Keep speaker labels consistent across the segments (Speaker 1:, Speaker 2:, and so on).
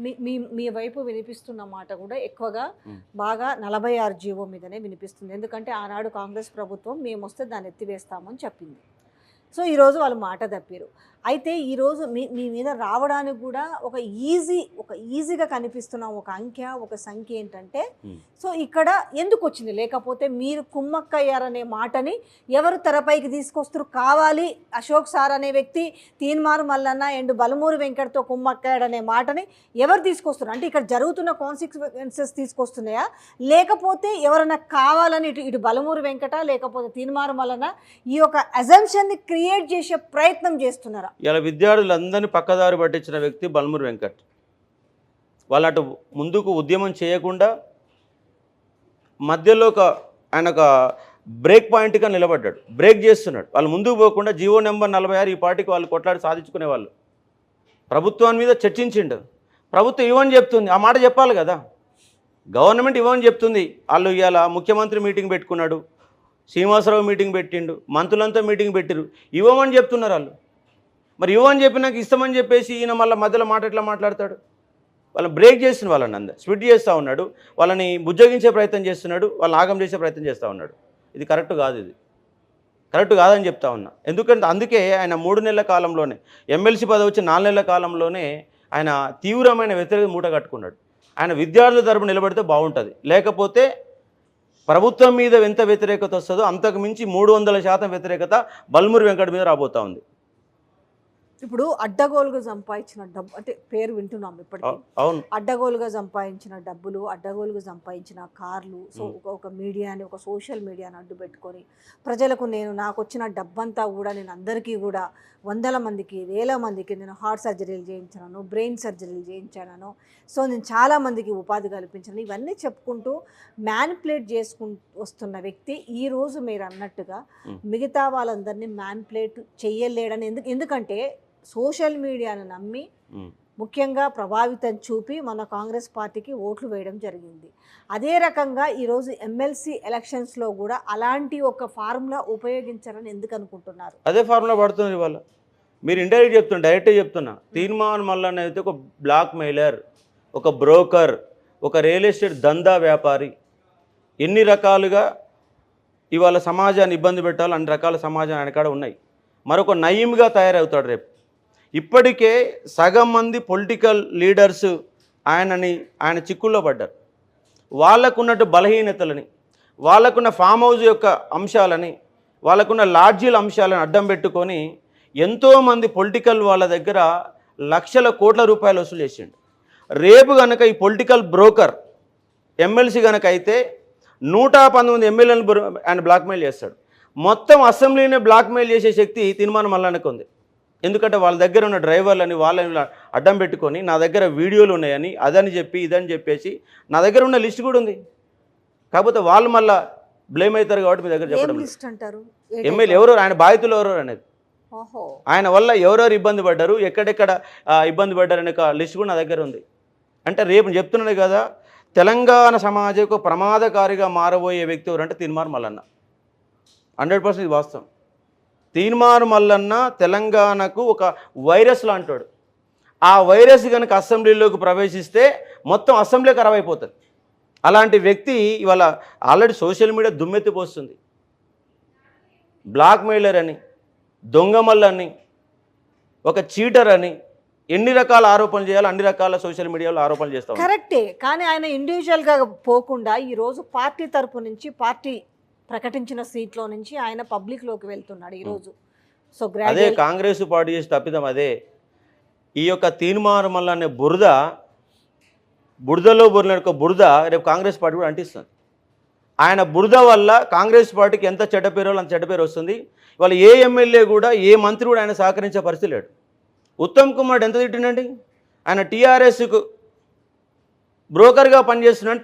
Speaker 1: మీ మీ మీ వైపు వినిపిస్తున్న మాట కూడా ఎక్కువగా బాగా 46 జీవో మీదనే వినిపిస్తుంది. ఎందుకంటే ఆనాడు కాంగ్రెస్ ప్రభుత్వం మేము వస్తే దాన్ని ఎత్తివేస్తామని చెప్పింది. సో ఈరోజు వాళ్ళు మాట తప్పారు. అయితే ఈరోజు మీ మీద రావడానికి కూడా ఒక ఈజీగా కనిపిస్తున్న ఒక సంఖ్య ఏంటంటే, సో ఇక్కడ ఎందుకు వచ్చింది? లేకపోతే మీరు కుమ్మక్కయ్యారనే మాటని ఎవరు తెరపైకి తీసుకొస్తారు? కావాలి అశోక్ సార్ అనే వ్యక్తి తీన్మార్ మల్లన్న అండ్ బలమూరి వెంకట్తో కుమ్మక్కయ్యాడనే మాటని ఎవరు తీసుకొస్తారు? అంటే ఇక్కడ జరుగుతున్న కాన్సిక్వెన్సెస్ తీసుకొస్తున్నాయా, లేకపోతే ఎవరైనా కావాలని ఇటు బలమూరి వెంకట లేకపోతే తీన్మార్ మల్లన్న ఈ యొక్క అజంప్షన్ని క్రియేట్ చేసే ప్రయత్నం చేస్తున్నారా?
Speaker 2: ఇలా విద్యార్థులందరినీ పక్కదారి పట్టించిన వ్యక్తి బలమూరి వెంకట్. వాళ్ళు అటు ముందుకు ఉద్యమం చేయకుండా మధ్యలో ఆయన ఒక బ్రేక్ పాయింట్గా నిలబడ్డాడు, బ్రేక్ చేస్తున్నాడు. వాళ్ళు ముందుకు పోకుండా జీవో నెంబర్ 46 ఈ పార్టీకి వాళ్ళు కొట్లాడి సాధించుకునే వాళ్ళు. ప్రభుత్వాన్ని మీద చర్చించిండు. ప్రభుత్వం ఇవ్వని చెప్తుంది, ఆ మాట చెప్పాలి కదా. గవర్నమెంట్ ఇవ్వని చెప్తుంది. వాళ్ళు ఇవాళ ముఖ్యమంత్రి మీటింగ్ పెట్టుకున్నాడు, శ్రీనివాసరావు మీటింగ్ పెట్టిండు, మంత్రులంతా మీటింగ్ పెట్టిరు, ఇవ్వమని చెప్తున్నారు వాళ్ళు. మరి ఇవ్వని చెప్పినాక ఇస్తామని చెప్పేసి ఈయన మళ్ళీ మధ్యలో మాట ఎట్లా మాట్లాడతాడు? వాళ్ళని బ్రేక్ చేసిన వాళ్ళని అందరూ స్ప్లిట్ చేస్తూ ఉన్నాడు, వాళ్ళని బుజ్జగించే ప్రయత్నం చేస్తున్నాడు, వాళ్ళని ఆగం చేసే ప్రయత్నం చేస్తూ ఉన్నాడు. ఇది కరెక్ట్ కాదు, ఇది కరెక్ట్ కాదని చెప్తా ఉన్నా. ఎందుకంటే అందుకే ఆయన 3 నెలల కాలంలోనే ఎమ్మెల్సీ పదవి వచ్చి 4 నెలల కాలంలోనే ఆయన తీవ్రమైన వ్యతిరేకత మూట కట్టుకున్నాడు. ఆయన విద్యార్థుల తరపున నిలబడితే బాగుంటుంది, లేకపోతే ప్రభుత్వం మీద ఎంత వ్యతిరేకత వస్తుందో అంతకు మించి 300% వ్యతిరేకత బలమూరి వెంకట్ మీద రాబోతూ ఉంది.
Speaker 1: ఇప్పుడు అడ్డగోలుగా సంపాదించిన డబ్బు అంటే పేరు వింటున్నాం ఇప్పటికీ.
Speaker 2: అవును,
Speaker 1: అడ్డగోలుగా సంపాదించిన డబ్బులు, అడ్డగోలుగా సంపాదించిన కార్లు, సో ఒక మీడియాని, ఒక సోషల్ మీడియాని అడ్డు పెట్టుకొని ప్రజలకు నాకు వచ్చిన డబ్బంతా కూడా నేను అందరికీ కూడా 100 మందికి 1000 మందికి నేను హార్ట్ సర్జరీలు చేయించాను, బ్రెయిన్ సర్జరీలు చేయించాను, సో నేను చాలామందికి ఉపాధి కల్పించాను, ఇవన్నీ చెప్పుకుంటూ మ్యానిపులేట్ చేసుకుంటూ వస్తున్న వ్యక్తి ఈరోజు మీరు అన్నట్టుగా మిగతా వాళ్ళందరినీ మ్యానిపులేట్ చేయలేడని. ఎందుకంటే సోషల్ మీడియాను నమ్మి ముఖ్యంగా ప్రభావితం చూపి మన కాంగ్రెస్ పార్టీకి ఓట్లు వేయడం జరిగింది. అదే రకంగా ఈరోజు ఎమ్మెల్సీ ఎలక్షన్స్లో కూడా అలాంటి ఒక ఫార్ములా ఉపయోగించారని ఎందుకు అనుకుంటున్నారు?
Speaker 2: అదే ఫార్ములా పడుతుంది ఇవాళ. మీరు ఇండైరెక్ట్ చెప్తున్నా, డైరెక్టే చెప్తున్నా. తీన్మార్ మల్లన్న అయితే ఒక బ్లాక్ మెయిలర్, ఒక బ్రోకర్, ఒక రియల్ ఎస్టేట్ దందా వ్యాపారి. ఎన్ని రకాలుగా ఇవాళ సమాజాన్ని ఇబ్బంది పెట్టాలో అన్ని రకాల సమాజం ఆయన కాడ ఉన్నాయి. మరొక నయీంగా తయారవుతాడు రేపు. ఇప్పటికే సగం మంది పొలిటికల్ లీడర్స్ ఆయన చిక్కుల్లో పడ్డారు. వాళ్ళకున్నట్టు బలహీనతలని, వాళ్ళకున్న ఫామ్ హౌస్ యొక్క అంశాలని, వాళ్ళకున్న లాడ్జీల అంశాలను అడ్డం పెట్టుకొని ఎంతోమంది పొలిటికల్ వాళ్ళ దగ్గర లక్షల కోట్ల రూపాయలు వసూలు చేసిండు. రేపు కనుక ఈ పొలిటికల్ బ్రోకర్ ఎమ్మెల్సీ కనుక అయితే 119 ఎమ్మెల్యేలను ఆయన బ్లాక్మెయిల్ చేస్తాడు. మొత్తం అసెంబ్లీని బ్లాక్మెయిల్ చేసే శక్తి తీన్మార్ మల్లన్నకు ఉంది. ఎందుకంటే వాళ్ళ దగ్గర ఉన్న డ్రైవర్లని వాళ్ళని అడ్డం పెట్టుకొని నా దగ్గర వీడియోలు ఉన్నాయని అదని చెప్పి ఇదని చెప్పేసి నా దగ్గర ఉన్న లిస్ట్ కూడా ఉంది. కాకపోతే వాళ్ళు మళ్ళీ బ్లేమ్ అవుతారు కాబట్టి మీ దగ్గర చెప్పడం. ఎమ్మెల్యే ఎవరో, ఆయన బాధితులు ఎవరో అనేది, ఆయన వల్ల ఎవరెవరు ఇబ్బంది పడ్డారు, ఎక్కడెక్కడ ఇబ్బంది పడ్డారు అనే లిస్ట్ కూడా నా దగ్గర ఉంది. అంటే రేపు చెప్తున్నాను కదా, తెలంగాణ సమాజం ఒక ప్రమాదకారిగా మారబోయే వ్యక్తి ఎవరంటే తీన్మార్ మల్లన్న. 100% ఇది వాస్తవం. తీన్మార్ మల్లన్న తెలంగాణకు ఒక వైరస్ లాంటాడు. ఆ వైరస్ కనుక అసెంబ్లీలోకి ప్రవేశిస్తే మొత్తం అసెంబ్లీ ఖరాబ్ అయిపోతుంది. అలాంటి వ్యక్తి ఇవాళ ఆల్రెడీ సోషల్ మీడియా దుమ్మెత్తిపోస్తుంది. బ్లాక్ మెయిలర్ అని, దొంగమల్లని, ఒక చీటర్ అని ఎన్ని రకాల ఆరోపణలు చేయాలో అన్ని రకాల సోషల్ మీడియాలో ఆరోపణలు చేస్తాం.
Speaker 1: కరెక్టే, కానీ ఆయన ఇండివిజువల్గా పోకుండా ఈరోజు పార్టీ తరపు నుంచి, పార్టీ ప్రకటించిన సీట్లో నుంచి ఆయన పబ్లిక్లోకి వెళ్తున్నాడు ఈరోజు. సో
Speaker 2: అదే కాంగ్రెస్ పార్టీ చేసి తప్పిదం అదే. ఈ యొక్క తీన్మార్ మల్లన్న బురదలో బురద రేపు కాంగ్రెస్ పార్టీ కూడా అంటిస్తుంది. ఆయన బురద వల్ల కాంగ్రెస్ పార్టీకి ఎంత చెడ్డ పేరు అంత చెడ్డ పేరు వస్తుంది. ఇవాళ ఏ ఎమ్మెల్యే కూడా, ఏ మంత్రి కూడా ఆయన సహకరించే పరిస్థితి లేడు. ఉత్తమ్ కుమార్ ఎంత తిట్టిండండి? ఆయన టీఆర్ఎస్కు బ్రోకర్గా పనిచేస్తున్నాడు.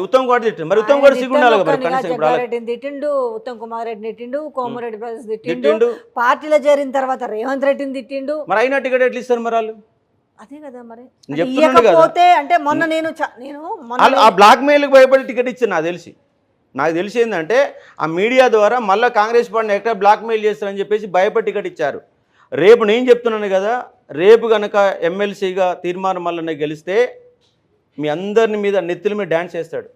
Speaker 2: ఉత్తమ్ కుమార్ తిట్టిండు. మరి ఉత్తమ్ కుమార్ సిగ్గుండాలి కదా.
Speaker 1: తిట్టిండు, ఉత్తమ్ కుమార్ రెడ్డి తిట్టిండు, కోమరెడ్డి బ్రదర్స్ తిట్టిండు, పార్టీలో చేరిన తర్వాత రేవంత్ రెడ్డిని తిట్టిండు.
Speaker 2: మరి అయినా టికెట్ ఎట్లా ఇస్తారు మరి వాళ్ళు?
Speaker 1: అదే కదా మరి
Speaker 2: చెప్తున్నాను కదా.
Speaker 1: అంటే మొన్న నేను
Speaker 2: ఆ బ్లాక్ మెయిల్కి భయపడి టికెట్ ఇచ్చాను. నాకు తెలిసి ఏంటంటే ఆ మీడియా ద్వారా మళ్ళీ కాంగ్రెస్ పార్టీని ఎక్కడ బ్లాక్ మెయిల్ చేస్తారని చెప్పేసి భయపడి టికెట్ ఇచ్చారు. రేపు నేను చెప్తున్నాను కదా, రేపు కనుక ఎమ్మెల్సీగా తీర్మానం మల్లన్న గెలిస్తే మీ అందరిని మీద నెత్తుల మీద డ్యాన్స్ చేస్తాడు,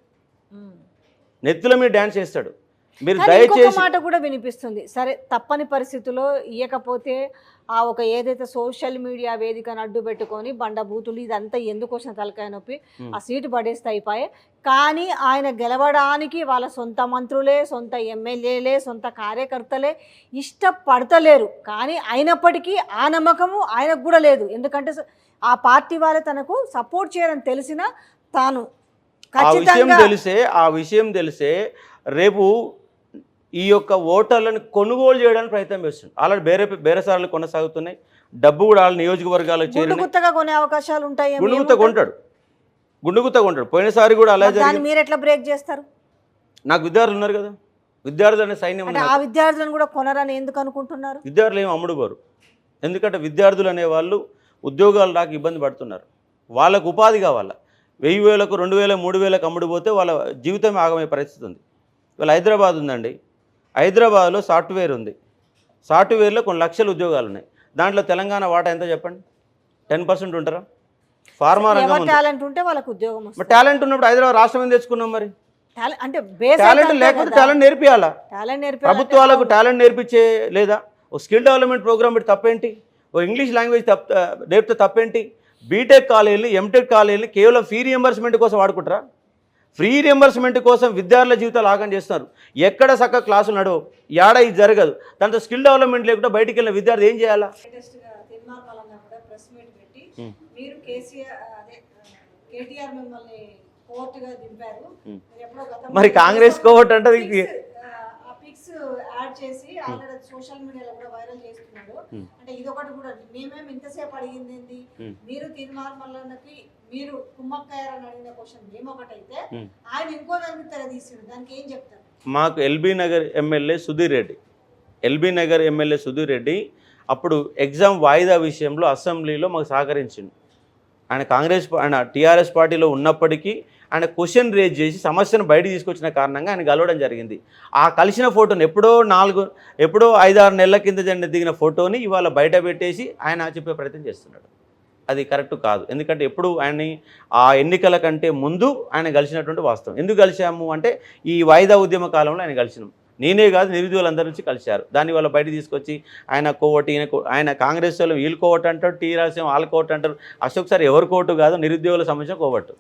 Speaker 2: నెత్తుల మీద డ్యాన్స్ చేస్తాడు. మీరు
Speaker 1: కానీ ఇంకొక
Speaker 2: దయచేసి
Speaker 1: మాట కూడా వినిపిస్తుంది, సరే తప్పని పరిస్థితుల్లో ఇవ్వకపోతే ఆ ఒక ఏదైతే సోషల్ మీడియా వేదికను అడ్డు పెట్టుకొని బండబూతులు ఇదంతా ఎందుకు వచ్చిన తలకాయ నొప్పి, ఆ సీటు పడేస్తే అయిపోయే. కానీ ఆయన గెలవడానికి వాళ్ళ సొంత మంత్రులే, సొంత ఎమ్మెల్యేలే, సొంత కార్యకర్తలే ఇష్టపడతలేరు. కానీ అయినప్పటికీ ఆ నమ్మకము ఆయనకు కూడా లేదు. ఎందుకంటే ఆ పార్టీ వాళ్ళే తనకు సపోర్ట్ చేయరని తెలిసినా తాను
Speaker 2: ఆ విషయం తెలిసే రేపు ఈ యొక్క ఓటర్లను కొనుగోలు చేయడానికి ప్రయత్నం చేస్తుంది. ఆల్రెడీ బేరసారాలు కొనసాగుతున్నాయి. డబ్బు కూడా వాళ్ళ నియోజకవర్గాలకు చేరి
Speaker 1: గుండుగుత్తగా కొనే అవకాశాలు ఉంటాయి.
Speaker 2: గుండుగుత్తగా ఉంటాడు. పోయినసారి కూడా అలా జరిగింది.
Speaker 1: మీరు ఎట్లా బ్రేక్ చేస్తారు?
Speaker 2: నాకు విద్యార్థులు ఉన్నారు కదా, విద్యార్థులు అనే సైన్యం.
Speaker 1: ఆ విద్యార్థులను కూడా కొనరని ఎందుకు అనుకుంటున్నారు?
Speaker 2: విద్యార్థులు ఏమి అమ్ముడుపోరు. ఎందుకంటే విద్యార్థులు అనేవాళ్ళు ఉద్యోగాలు రాక ఇబ్బంది పడుతున్నారు. వాళ్ళకు ఉపాధి కావాలా. 1000, 2000, 3000 అమ్ముడుపోతే వాళ్ళ జీవితం ఆగమయ్యే పరిస్థితి ఉంది. ఇవాళ హైదరాబాద్ ఉందండి, హైదరాబాద్లో సాఫ్ట్వేర్ ఉంది. సాఫ్ట్వేర్లో కొన్ని లక్షల ఉద్యోగాలు ఉన్నాయి. దాంట్లో తెలంగాణ వాటా ఎంత చెప్పండి? 10% ఉంటారా? ఫార్మా రంగం
Speaker 1: టాలెంట్ ఉంటే వాళ్ళకి ఉద్యోగం వస్తుంది.
Speaker 2: మరి టాలెంట్ ఉన్నప్పుడు హైదరాబాద్ రాష్ట్రం ఏం తెచ్చుకున్నాం? మరి
Speaker 1: అంటే
Speaker 2: టాలెంట్ లేకపోతే టాలెంట్ నేర్పియాలా? ప్రభుత్వాలకు టాలెంట్ నేర్పించే లేదా? ఒక స్కిల్ డెవలప్మెంట్ ప్రోగ్రామ్ పెట్టి తప్పేంటి? ఒక ఇంగ్లీష్ లాంగ్వేజ్ నేర్పితే తప్పేంటి? బీటెక్ కాలేజీలు, ఎంటెక్ కాలేజీలు కేవలం ఫీ రియంబర్స్మెంట్ కోసం వాడుకుంటారా? ఫ్రీ రియంబర్స్మెంట్ కోసం విద్యార్థుల జీవితాలు ఆగం చేస్తున్నారు. ఎక్కడ చక్కగా క్లాసులు నడవు, ఏడ ఇది జరగదు. దాంతో స్కిల్ డెవలప్మెంట్ లేకుండా బయటికి వెళ్ళిన విద్యార్థి ఏం చేయాలా? మరి కాంగ్రెస్ కోవట్ అంటే
Speaker 1: యాడ్ చేసి ఆల్రెడీ సోషల్ మీడియాలో కూడా వైరల్ చేస్తున్నాడు. అంటే ఇదొకటి కూడా మేమేమి ఇంతసేపు అడిగింది ఏంది, మీరు తీర్మానం మల్లన్నకి మీరు కుమ్మక్కయ్యారని అడిగిన క్వశ్చన్ మేము ఒకటైతే ఆయన ఇంకో దానికి తెరదీసాడు. దానికి ఏం చెప్తారు?
Speaker 2: మాకు ఎల్బీ నగర్ ఎమ్మెల్యే సుధీర్ రెడ్డి అప్పుడు ఎగ్జామ్ వాయిదా విషయంలో అసెంబ్లీలో మాకు సహకరించింది. ఆయన టీఆర్ఎస్ పార్టీలో ఉన్నప్పటికీ ఆయన క్వశ్చన్ రేజ్ చేసి సమస్యను బయట తీసుకొచ్చిన కారణంగా ఆయన కలవడం జరిగింది. ఆ కలిసిన ఫోటోని ఎప్పుడో 5-6 నెలల కింద దిగిన ఫోటోని ఇవాళ బయట పెట్టేసి ఆయన చెప్పే ప్రయత్నం చేస్తున్నాడు. అది కరెక్ట్ కాదు. ఎందుకంటే ఎప్పుడు ఆయన్ని ఆ ఎన్నికల కంటే ముందు ఆయన కలిసినటువంటి వాస్తవం. ఎందుకు కలిసాము అంటే ఈ వాయిదా ఉద్యమ కాలంలో ఆయన కలిసినాం. నేనే కాదు, నిరుద్యోగులందరి నుంచి కలిశారు. దానివల్ల బయట తీసుకొచ్చి ఆయన కోవటి, ఆయన కాంగ్రెస్ వాళ్ళు వీళ్ళు కోవట్ అంటారు, టీఆర్ఎస్ వాళ్ళ కోవట్ అంటారు. అశోక్ సార్ ఎవరు కోవటు కాదు, నిరుద్యోగుల సంబంధించిన కోవట్టు.